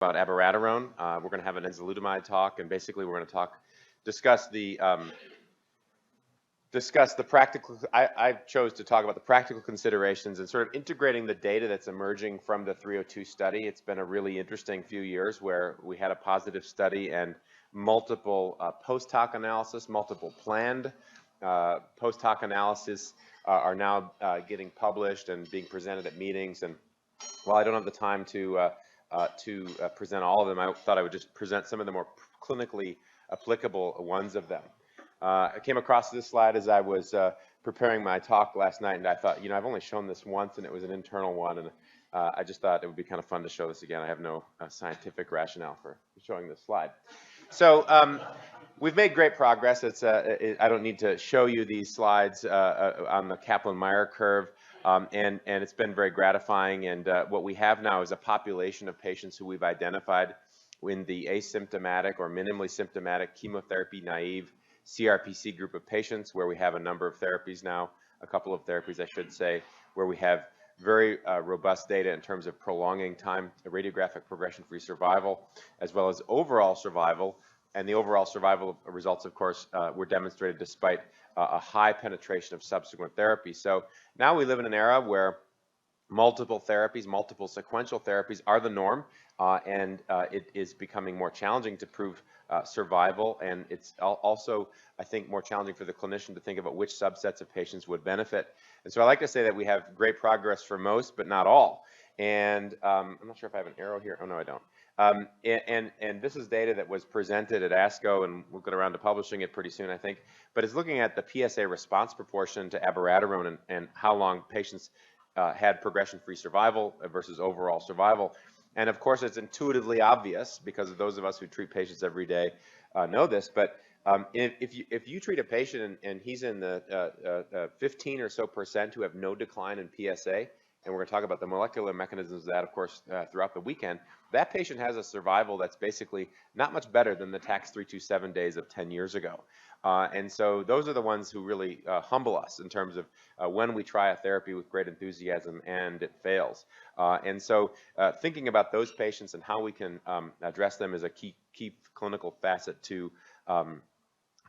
about Abiraterone. We're going to have an enzalutamide talk, and basically we're going to discuss the practical. I chose to talk about the practical considerations and sort of integrating the data that's emerging from the 302 study. It's been a really interesting few years where we had a positive study and multiple post hoc analysis, multiple planned post hoc analysis are now getting published and being presented at meetings. And while I don't have the time to present all of them, I thought I would just present some of the more clinically applicable ones of them. I came across this slide as I was preparing my talk last night, and I thought, I've only shown this once, and it was an internal one, and I just thought it would be kind of fun to show this again. I have no scientific rationale for showing this slide. So we've made great progress. I don't need to show you these slides on the Kaplan-Meier curve. And it's been very gratifying. And what we have now is a population of patients who we've identified in the asymptomatic or minimally symptomatic chemotherapy naive CRPC group of patients, where we have a number of therapies now, a couple of therapies, I should say, where we have very robust data in terms of prolonging time, radiographic progression-free survival, as well as overall survival. And the overall survival results, of course, were demonstrated despite a high penetration of subsequent therapy. So now we live in an era where multiple therapies, multiple sequential therapies are the norm, and it is becoming more challenging to prove survival. And it's also, I think, more challenging for the clinician to think about which subsets of patients would benefit. And so I like to say that we have great progress for most, but not all. And I'm not sure if I have an arrow here. Oh, no, I don't. And this is data that was presented at ASCO, and we'll get around to publishing it pretty soon, I think. But it's looking at the PSA response proportion to Abiraterone and how long patients had progression-free survival versus overall survival. And of course, it's intuitively obvious because of those of us who treat patients every day know this. But if you treat a patient and he's in the 15 or so % who have no decline in PSA, and we're going to talk about the molecular mechanisms of that, of course, throughout the weekend, that patient has a survival that's basically not much better than the TAX-327 days of 10 years ago. And so those are the ones who really humble us in terms of when we try a therapy with great enthusiasm and it fails. And so thinking about those patients and how we can address them is a key clinical facet to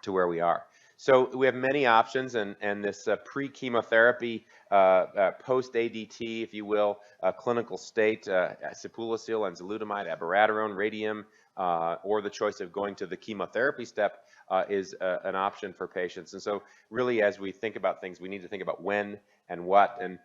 where we are. So we have many options, and this pre-chemotherapy, post-ADT, if you will, clinical state, sipuleucel, enzalutamide, abiraterone, radium, or the choice of going to the chemotherapy step is an option for patients. And so really, as we think about things, we need to think about when and what. And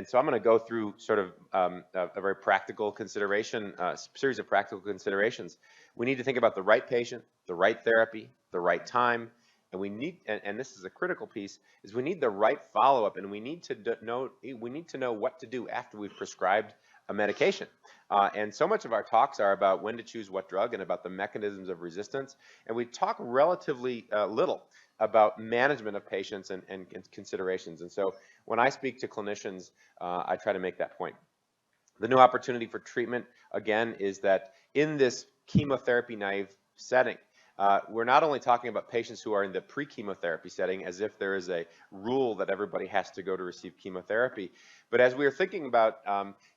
so I'm going to go through sort of a very practical consideration, series of practical considerations. We need to think about the right patient, the right therapy, the right time. And we need, and this is a critical piece, is we need the right follow-up, and we need to know what to do after we've prescribed a medication. And so much of our talks are about when to choose what drug and about the mechanisms of resistance. And we talk relatively little about management of patients and considerations. And so when I speak to clinicians, I try to make that point. The new opportunity for treatment, again, is that in this chemotherapy naive setting, we're not only talking about patients who are in the pre-chemotherapy setting as if there is a rule that everybody has to go to receive chemotherapy, but as we were thinking about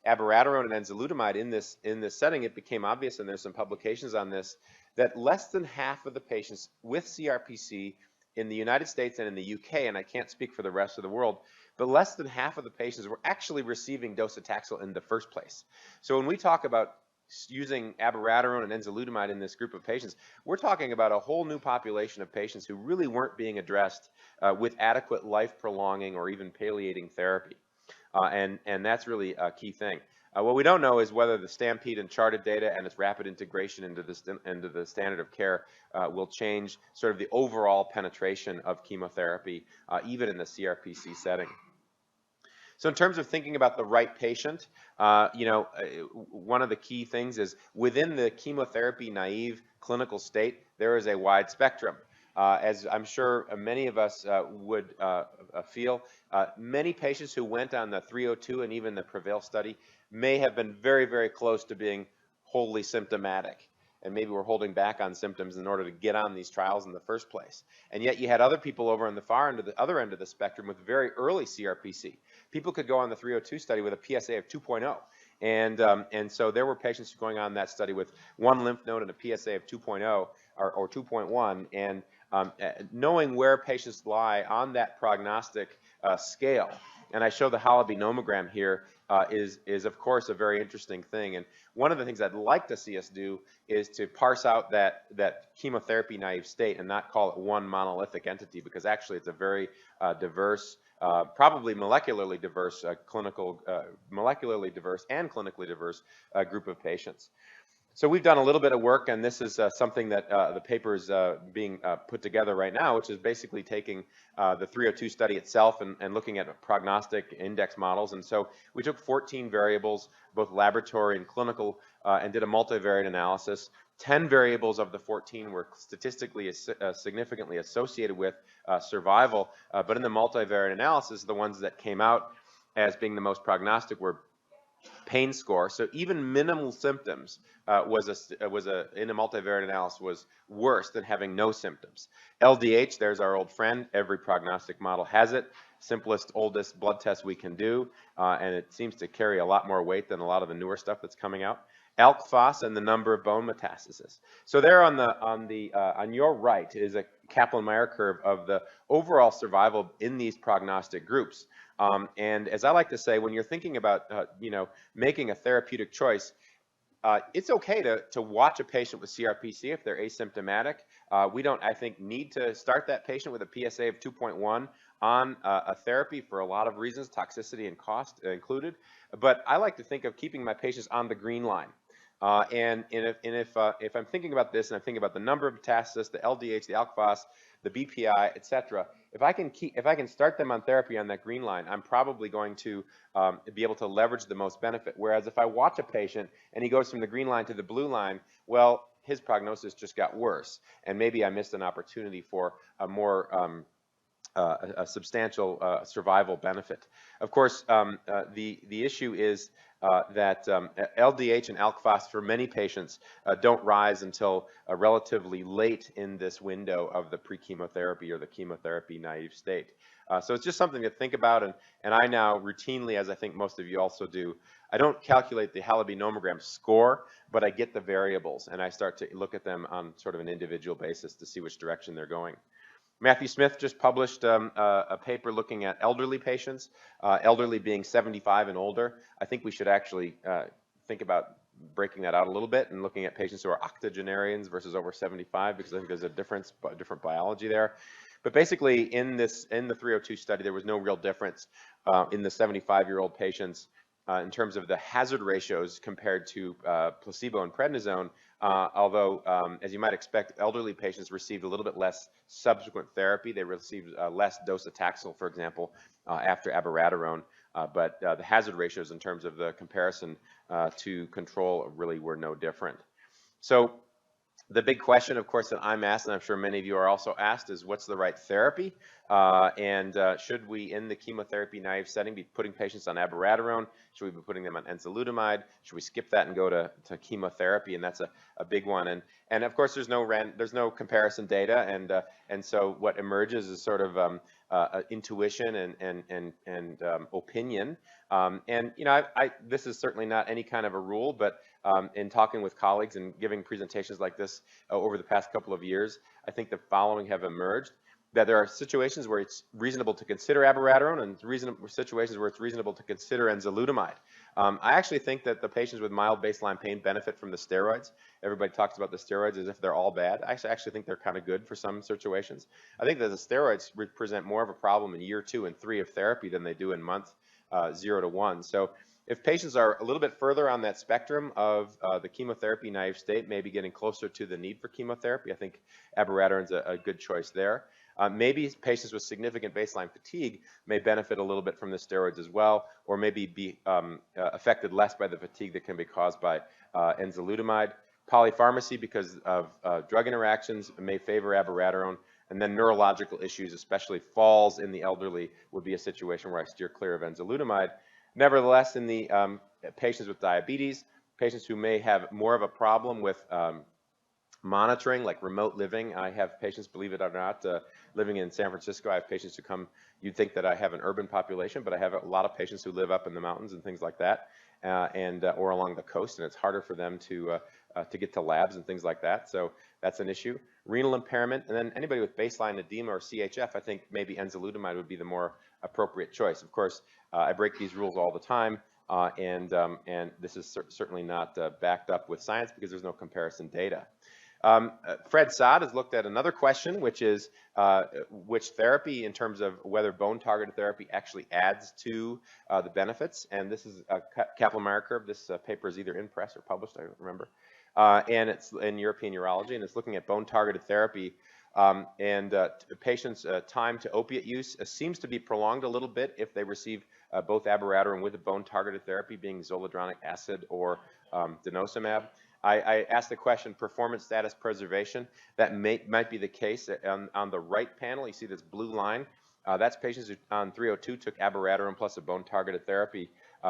abiraterone and enzalutamide in this setting, it became obvious, and there's some publications on this, that less than half of the patients with CRPC in the United States and in the UK, and I can't speak for the rest of the world, but less than half of the patients were actually receiving docetaxel in the first place. So when we talk about using abiraterone and enzalutamide in this group of patients, we're talking about a whole new population of patients who really weren't being addressed with adequate life-prolonging or even palliating therapy. And that's really a key thing. What we don't know is whether the STAMPEDE and CHARTED data and its rapid integration into the standard of care will change sort of the overall penetration of chemotherapy, even in the CRPC setting. So in terms of thinking about the right patient, one of the key things is within the chemotherapy naive clinical state, there is a wide spectrum. As I'm sure many of us would feel, many patients who went on the 302 and even the PREVAIL study may have been very, very close to being wholly symptomatic. And maybe we're holding back on symptoms in order to get on these trials in the first place. And yet you had other people over on the far end of the other end of the spectrum with very early CRPC. People could go on the 302 study with a PSA of 2.0 And so there were patients going on that study with one lymph node and a PSA of 2.0 or 2.1, and knowing where patients lie on that prognostic scale. And I show the halobinomogram here is of course a very interesting thing. And one of the things I'd like to see us do is to parse out that chemotherapy naive state and not call it one monolithic entity, because actually it's a very diverse, probably molecularly diverse molecularly diverse and clinically diverse group of patients. So we've done a little bit of work, and this is something that the paper is being put together right now, which is basically taking the 302 study itself and looking at prognostic index models. And so we took 14 variables, both laboratory and clinical, and did a multivariate analysis. 10 variables of the 14 were statistically significantly associated with survival, but in the multivariate analysis, the ones that came out as being the most prognostic were pain score. So even minimal symptoms in a multivariate analysis was worse than having no symptoms. LDH, there's our old friend. Every prognostic model has it. Simplest, oldest blood test we can do, and it seems to carry a lot more weight than a lot of the newer stuff that's coming out. ALK-Phos and the number of bone metastases. So there on your right is a Kaplan-Meier curve of the overall survival in these prognostic groups. And as I like to say, when you're thinking about making a therapeutic choice, it's okay to watch a patient with CRPC if they're asymptomatic. We don't, I think, need to start that patient with a PSA of 2.1 on a therapy for a lot of reasons, toxicity and cost included. But I like to think of keeping my patients on the green line. If I'm thinking about this and I'm thinking about the number of metastases, the LDH, the ALK-Phos, the BPI, etc., if I can start them on therapy on that green line, I'm probably going to be able to leverage the most benefit. Whereas if I watch a patient and he goes from the green line to the blue line, well, his prognosis just got worse, and maybe I missed an opportunity for a more a substantial survival benefit. Of course, the issue is that LDH and ALK-Phos for many patients don't rise until relatively late in this window of the pre-chemotherapy or the chemotherapy naive state. So it's just something to think about, and I now routinely, as I think most of you also do, I don't calculate the halobinomogram score, but I get the variables, and I start to look at them on sort of an individual basis to see which direction they're going. Matthew Smith just published a paper looking at elderly patients, elderly being 75 and older. I think we should actually think about breaking that out a little bit and looking at patients who are octogenarians versus over 75, because I think there's a different biology there. But basically, in the 302 study, there was no real difference in the 75-year-old patients in terms of the hazard ratios compared to placebo and prednisone, although, as you might expect, elderly patients received a little bit less subsequent therapy. They received less docetaxel, for example, after abiraterone, but the hazard ratios in terms of the comparison to control really were no different. So the big question, of course, that I'm asked, and I'm sure many of you are also asked, is what's the right therapy? Should we, in the chemotherapy naive setting, be putting patients on abiraterone? Should we be putting them on enzalutamide? Should we skip that and go to chemotherapy? And that's a big one. And of course, there's no comparison data, and so what emerges is sort of intuition and opinion. This is certainly not any kind of a rule, but in talking with colleagues and giving presentations like this over the past couple of years, I think the following have emerged: that there are situations where it's reasonable to consider abiraterone and situations where it's reasonable to consider enzalutamide. I actually think that the patients with mild baseline pain benefit from the steroids. Everybody talks about the steroids as if they're all bad. I actually think they're kind of good for some situations. I think that the steroids represent more of a problem in year 2 and 3 of therapy than they do in month 0 to 1. So if patients are a little bit further on that spectrum of the chemotherapy naive state, maybe getting closer to the need for chemotherapy, I think abiraterone's a good choice there. Maybe patients with significant baseline fatigue may benefit a little bit from the steroids as well, or maybe be affected less by the fatigue that can be caused by enzalutamide. Polypharmacy, because of drug interactions, may favor abiraterone. And then neurological issues, especially falls in the elderly, would be a situation where I steer clear of enzalutamide. Nevertheless, in the patients with diabetes, patients who may have more of a problem with monitoring, like remote living. I have patients, believe it or not, living in San Francisco. I have patients who come, you'd think that I have an urban population, but I have a lot of patients who live up in the mountains and things like that. or along the coast, and it's harder for them to get to labs and things like that. So that's an issue. Renal impairment, and then anybody with baseline edema or CHF, I think maybe enzalutamide would be the more appropriate choice. Of course, I break these rules all the time, and this is certainly not backed up with science because there's no comparison data. Fred Saad has looked at another question, which is which therapy, in terms of whether bone-targeted therapy actually adds to the benefits. And this is a Kaplan-Meier curve. This paper is either in press or published, I don't remember. And it's in European Urology, and it's looking at bone-targeted therapy. Patients' time to opiate use seems to be prolonged a little bit if they receive both abiraterone with a bone-targeted therapy, being zoledronic acid or denosumab. I asked the question, performance status preservation. That might be the case. On the right panel, you see this blue line. That's patients who on 302 took abiraterone plus a bone-targeted therapy.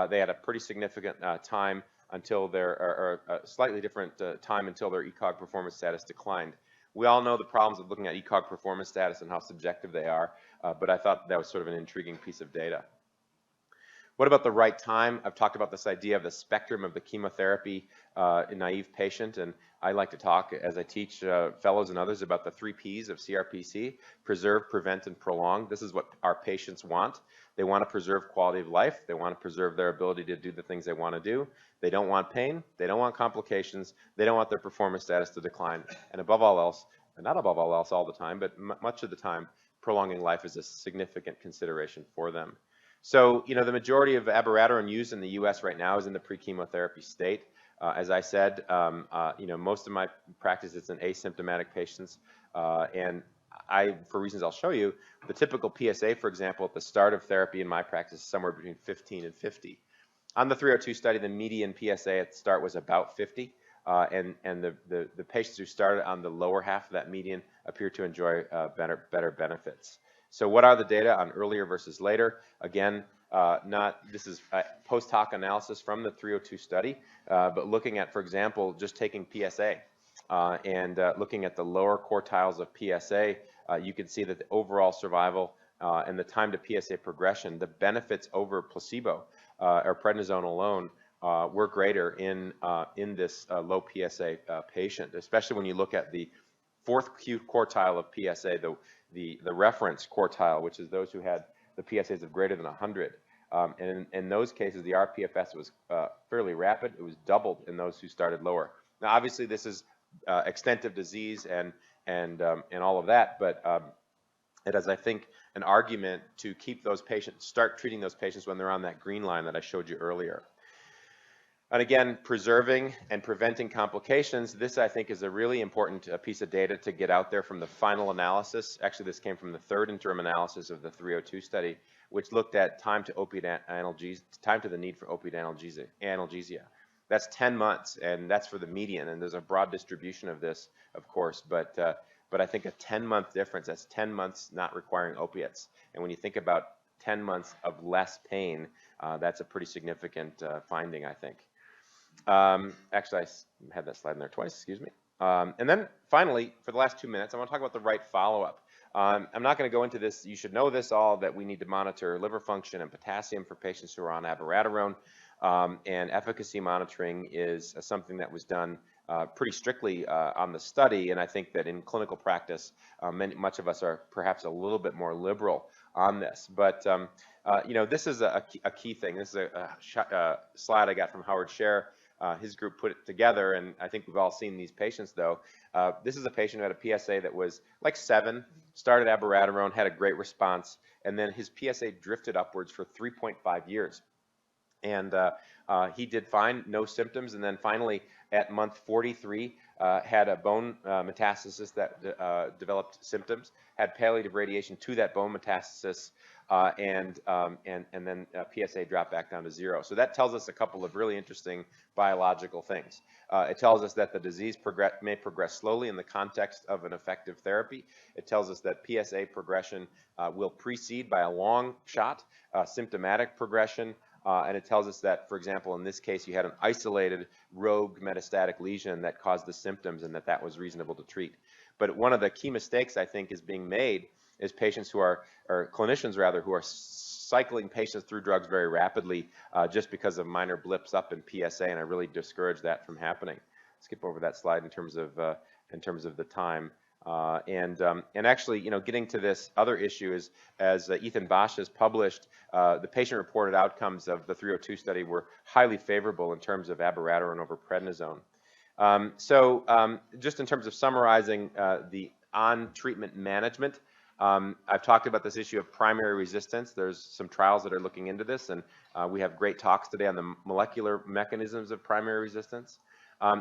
They had a pretty significant time until or a slightly different time until their ECOG performance status declined. We all know the problems of looking at ECOG performance status and how subjective they are, but I thought that was sort of an intriguing piece of data. What about the right time? I've talked about this idea of the spectrum of the chemotherapy naive patient, and I like to talk, as I teach fellows and others, about the 3 Ps of CRPC: preserve, prevent, and prolong. This is what our patients want. They want to preserve quality of life. They want to preserve their ability to do the things they want to do. They don't want pain. They don't want complications. They don't want their performance status to decline. And above all else, and not above all else all the time, but much of the time, prolonging life is a significant consideration for them. So, the majority of abiraterone used in the U.S. right now is in the pre-chemotherapy state. As I said, most of my practice is in asymptomatic patients, and for reasons I'll show you, the typical PSA, for example, at the start of therapy in my practice is somewhere between 15 and 50. On the 302 study, the median PSA at the start was about 50, and the patients who started on the lower half of that median appear to enjoy better benefits. So what are the data on earlier versus later? Again, this is a post hoc analysis from the 302 study, but looking at, for example, just taking PSA and looking at the lower quartiles of PSA, you can see that the overall survival and the time to PSA progression, the benefits over placebo or prednisone alone were greater in this low PSA patient, especially when you look at the 4th quartile of PSA, the reference quartile, which is those who had the PSAs of greater than 100. And in those cases, the rPFS was fairly rapid. It was doubled in those who started lower. Now, obviously, this is extent of disease and all of that, but it has, I think, an argument to keep those patients, start treating those patients when they're on that green line that I showed you earlier. And again, preserving and preventing complications, this I think is a really important piece of data to get out there from the final analysis. Actually, this came from the 3rd interim analysis of the 302 study, which looked at time to opiate analgesia, time to the need for opiate analgesia. That's 10 months, and that's for the median, and there's a broad distribution of this, of course, but I think a 10-month difference, that's 10 months not requiring opiates. And when you think about 10 months of less pain, that's a pretty significant finding, I think. Actually, I had that slide in there twice, excuse me. And then finally, for the last 2 minutes, I want to talk about the right follow-up. I'm not going to go into this. You should know this all, that we need to monitor liver function and potassium for patients who are on abiraterone. And efficacy monitoring is something that was done pretty strictly on the study. And I think that in clinical practice, much of us are perhaps a little bit more liberal on this. But, this is a key thing. This is a slide I got from Howard Scher. His group put it together, and I think we've all seen these patients, though. This is a patient who had a PSA that was like 7, started abiraterone, had a great response, and then his PSA drifted upwards for 3.5 years. And he did fine, no symptoms, and then finally at month 43 had a bone metastasis that developed symptoms, had palliative radiation to that bone metastasis, and then PSA dropped back down to 0. So that tells us a couple of really interesting biological things. It tells us that the disease may progress slowly in the context of an effective therapy. It tells us that PSA progression will precede by a long shot symptomatic progression. And it tells us that, for example, in this case, you had an isolated rogue metastatic lesion that caused the symptoms and that was reasonable to treat. But one of the key mistakes I think is being made is patients who are, or clinicians rather, who are cycling patients through drugs very rapidly just because of minor blips up in PSA, and I really discourage that from happening. Skip over that slide in terms of the time. And actually, getting to this other issue is, as Ethan Bosch has published, the patient-reported outcomes of the 302 study were highly favorable in terms of abiraterone over prednisone. Just in terms of summarizing the on-treatment management, I've talked about this issue of primary resistance. There's some trials that are looking into this, and we have great talks today on the molecular mechanisms of primary resistance.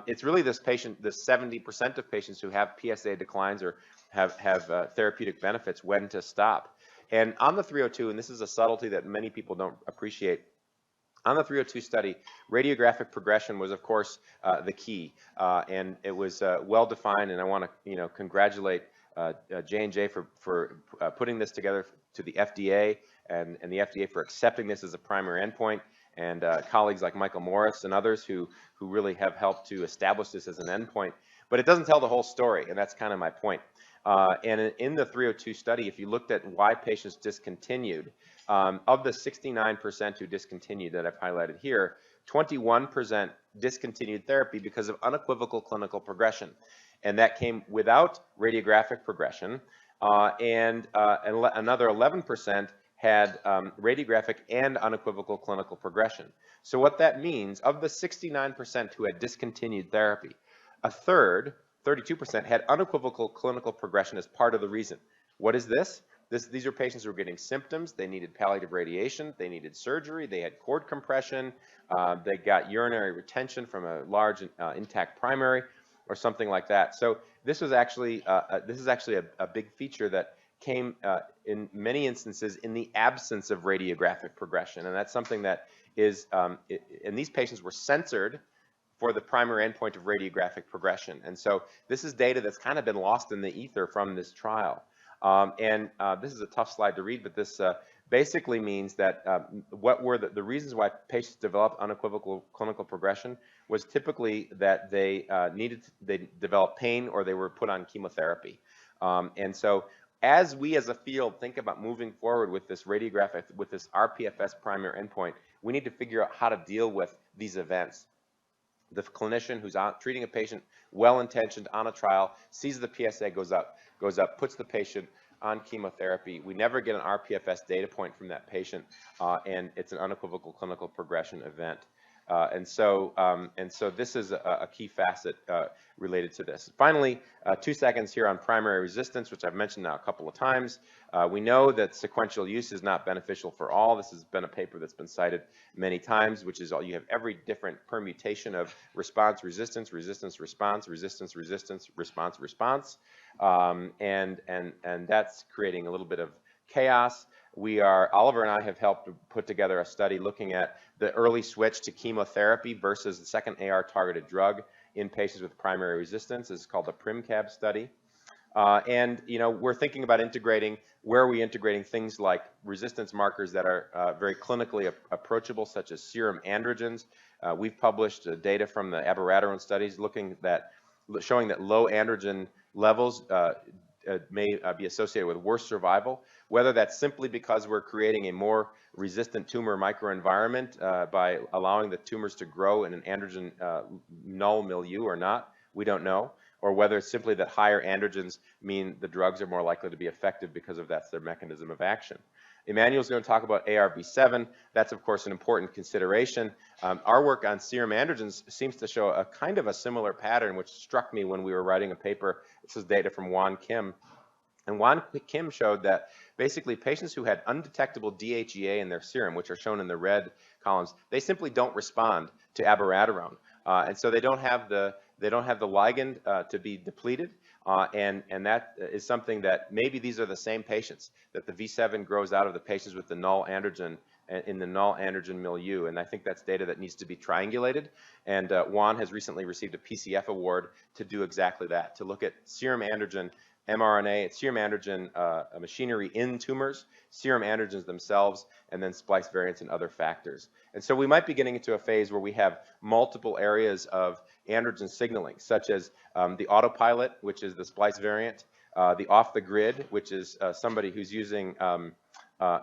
It's really this 70% of patients who have PSA declines or have therapeutic benefits, when to stop. And on the 302, and this is a subtlety that many people don't appreciate, on the 302 study, radiographic progression was, of course, the key, and it was well defined. And I want to, congratulate J&J for putting this together to the FDA, and the FDA for accepting this as a primary endpoint, and colleagues like Michael Morris and others who really have helped to establish this as an endpoint. But it doesn't tell the whole story, and that's kind of my point. And in the 302 study, if you looked at why patients discontinued, of the 69% who discontinued that I've highlighted here, 21% discontinued therapy because of unequivocal clinical progression. And that came without radiographic progression, and another 11% had radiographic and unequivocal clinical progression. So what that means, of the 69% who had discontinued therapy, a third, 32%, had unequivocal clinical progression as part of the reason. What is this? These are patients who were getting symptoms. They needed palliative radiation. They needed surgery. They had cord compression. They got urinary retention from a large intact primary or something like that. So this was actually a big feature that came in many instances in the absence of radiographic progression, and that's something that is, and these patients were censored for the primary endpoint of radiographic progression. And so this is data that's kind of been lost in the ether from this trial. This is a tough slide to read, but this basically means that what were the reasons why patients developed unequivocal clinical progression was typically that they developed pain or they were put on chemotherapy. And so as we as a field think about moving forward with this radiographic, with this rPFS primary endpoint, we need to figure out how to deal with these events. The clinician who's treating a patient, well-intentioned, on a trial, sees the PSA goes up, puts the patient on chemotherapy. We never get an rPFS data point from that patient, and it's an unequivocal clinical progression event. And so this is a key facet related to this. Finally, 2 seconds here on primary resistance, which I've mentioned now a couple of times. We know that sequential use is not beneficial for all. This has been a paper that's been cited many times, which is you have every different permutation of response, resistance, resistance, response, resistance, resistance, response, response. And that's creating a little bit of chaos. Oliver and I have helped put together a study looking at the early switch to chemotherapy versus the second AR targeted drug in patients with primary resistance. This is called the PrimCab study. And we're thinking about where are we integrating things like resistance markers that are very clinically approachable, such as serum androgens. We've published data from the Abiraterone studies showing that low androgen levels may be associated with worse survival, whether that's simply because we're creating a more resistant tumor microenvironment by allowing the tumors to grow in an androgen null milieu or not, we don't know, or whether it's simply that higher androgens mean the drugs are more likely to be effective because that's their mechanism of action. Emmanuel's going to talk about ARV7. That's, of course, an important consideration. Our work on serum androgens seems to show a kind of a similar pattern, which struck me when we were writing a paper. This is data from Juan Kim. And Juan Kim showed that basically patients who had undetectable DHEA in their serum, which are shown in the red columns, they simply don't respond to abiraterone. And so they don't have the ligand to be depleted. And that is something that maybe these are the same patients, that the V7 grows out of the patients with the null androgen in the null androgen milieu. And I think that's data that needs to be triangulated. And Juan has recently received a PCF award to do exactly that, to look at serum androgen mRNA, serum androgen machinery in tumors, serum androgens themselves, and then splice variants and other factors. And so we might be getting into a phase where we have multiple areas of androgen signaling, such as the autopilot, which is the splice variant, the off the grid, which is somebody who's using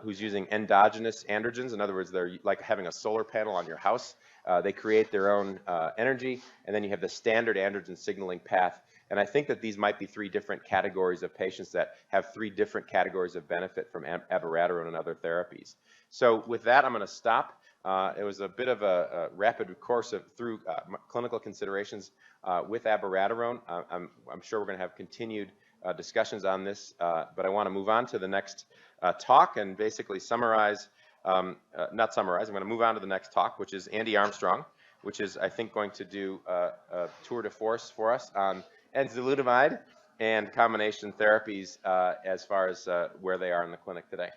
who's using endogenous androgens. In other words, they're like having a solar panel on your house. They create their own energy, and then you have the standard androgen signaling path. And I think that these might be 3 different categories of patients that have 3 different categories of benefit from abiraterone and other therapies. So with that, I'm going to stop. It was a bit of a rapid course through clinical considerations with abiraterone. I'm sure we're going to have continued discussions on this, but I want to move on to the next talk and basically summarize, not summarize, I'm going to move on to the next talk, which is Andy Armstrong, which is, I think, going to do a tour de force for us on enzalutamide and combination therapies as far as where they are in the clinic today.